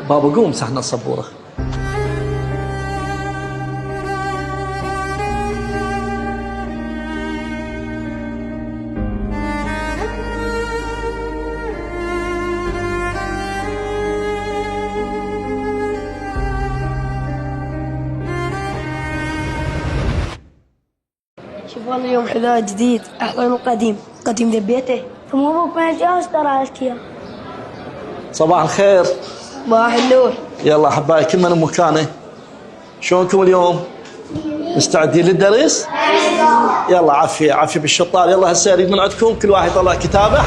بابا قوم مسحنا السبورة. شوف والله يوم حذاء جديد أحلى من القديم. قديم ذبيته ثم أبوك ما جاء ترى أشكيا. صباح الخير. صباح النور. يلا أحبائي كل من مكانه، شلونكم اليوم؟ مستعدين للدرس؟ يلا عافية عافية بالشطار. يلا هسه أريد من عندكم كل واحد يطلع كتابه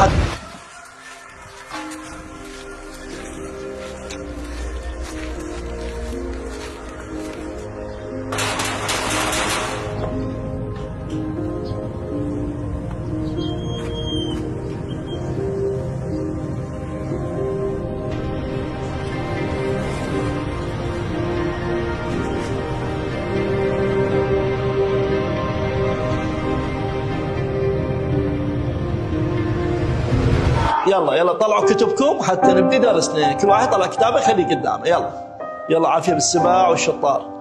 يلا طلعوا كتبكم حتى نبدي درسنا. كل واحد طلع كتابه خليه قدامه. يلا عافية بالسباع والشطار.